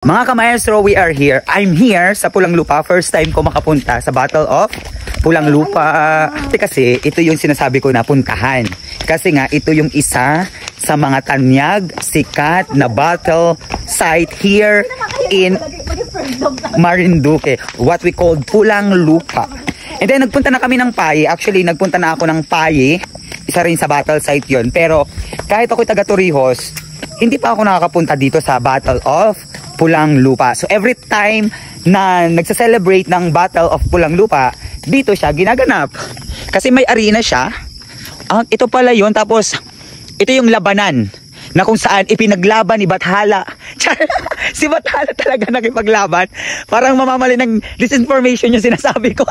Mga kamaestro, we are here. I'm here sa Pulang Lupa. First time ko makapunta sa Battle of Pulang Lupa. Kasi ito yung sinasabi ko na puntahan. Kasi nga ito yung isa sa mga tanyag, sikat na battle site here in Marinduque. What we call Pulang Lupa. And then nagpunta na kami ng Paye. Actually, nagpunta na ako ng Paye. Isa rin sa battle site yon. Pero kahit ako taga Torrijos, hindi pa ako nakakapunta dito sa Battle of Pulang Lupa. So every time na nagsa-celebrate ng Battle of Pulang Lupa, dito siya ginaganap. Kasi may arena siya. Ito pala yun. Tapos ito yung labanan na kung saan ipinaglaban ni Bathala. Si Bathala talaga nakipaglaban. Parang mamamali ng disinformation yung sinasabi ko.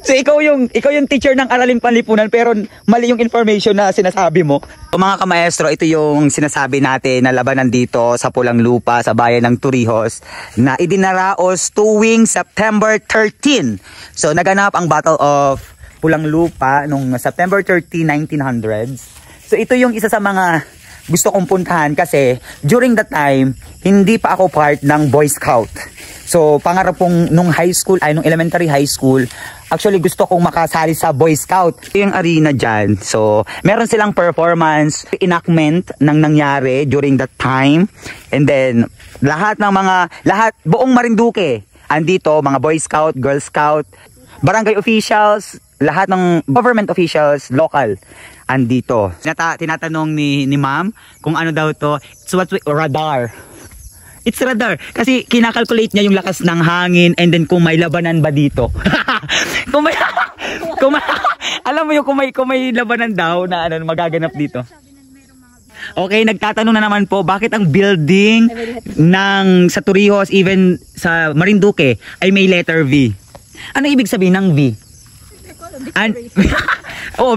So ikaw yung teacher ng Araling Panlipunan pero mali yung information na sinasabi mo. So, mga kamaestro, ito yung sinasabi natin na labanan dito sa Pulang Lupa sa bayan ng Torrijos na idinaraos tuwing September 13. So naganap ang Battle of Pulang Lupa nung September 13, 1900s. So ito yung isa sa mga gusto kong puntahan kasi during that time hindi pa ako part ng Boy Scout. So pangarap kong nung nung elementary high school, actually gusto kong makasali sa Boy Scout. Ito yung arena dyan. So meron silang performance, enactment ng nangyari during that time. And then buong Marinduque andito, mga Boy Scout, Girl Scout, barangay officials, lahat ng government officials, local, andito. Tinatanong ni ma'am kung ano daw to. It's radar. It's radar. Kasi kinakalculate niya yung lakas ng hangin and then kung may labanan ba dito. Alam mo yung kung may labanan daw na magaganap dito. Okay, nagtatanong na naman po bakit ang building sa Torrijos, even sa Marinduque, ay may letter V. Ano ibig sabihin ng V?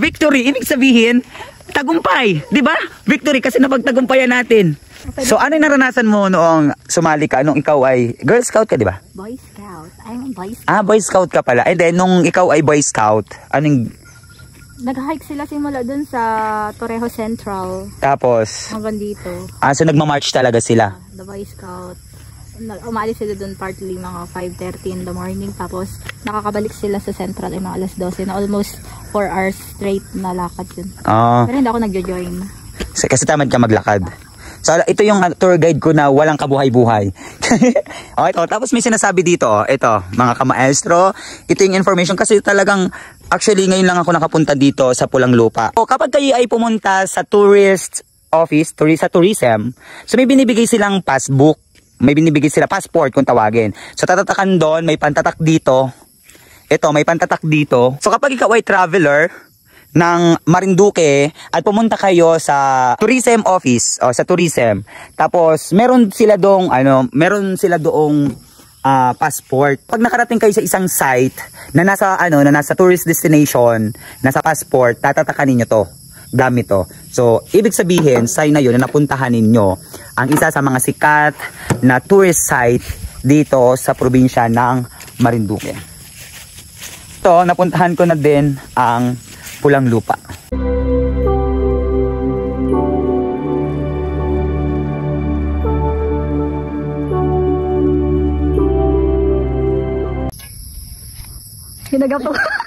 Victory. Ibig sabihin, tagumpay. Diba? Victory kasi napagtagumpayan natin. So ano yung naranasan mo noong sumali ka? Nung ikaw ay Girl Scout ka, diba? Boy Scout. I'm Boy Scout. Boy Scout ka pala. And then nung ikaw ay Boy Scout, anong... Nag-hike sila simula dun sa Torrijos Central. Tapos? Hanggang dito. So nagmamarch talaga sila? The Boy Scout. Umalis sila dun partly mga 5:30 in the morning. Tapos nakakabalik sila sa Central ay mga alas 12 na almost 4 hours straight na lakad yun. Pero hindi ako nagjo-join. Kasi tamad ka maglakad. So ito yung tour guide ko na walang kabuhay-buhay. Okay, tapos may sinasabi dito, ito mga kamaestro, ito yung information kasi talagang actually ngayon lang ako nakapunta dito sa Pulang Lupa. So, kapag kayo ay pumunta sa tourist office, sa tourism, so may binibigay silang passbook, may binibigay sila passport kung tawagin. So tatatakan doon, may pantatak dito. Ito, may pantatak dito. So kapag ikaw ay traveler ng Marinduque at pumunta kayo sa tourism office o sa tourism, tapos meron sila doong passport. Pag nakarating kayo sa isang site na nasa tourist destination, nasa passport, tatatakan niyo to gamit to. So ibig sabihin sign na yun na napuntahan ninyo ang isa sa mga sikat na tourist site dito sa probinsya ng Marinduque. Ito, napuntahan ko na din ang Pulang Lupa. Hinagap ako.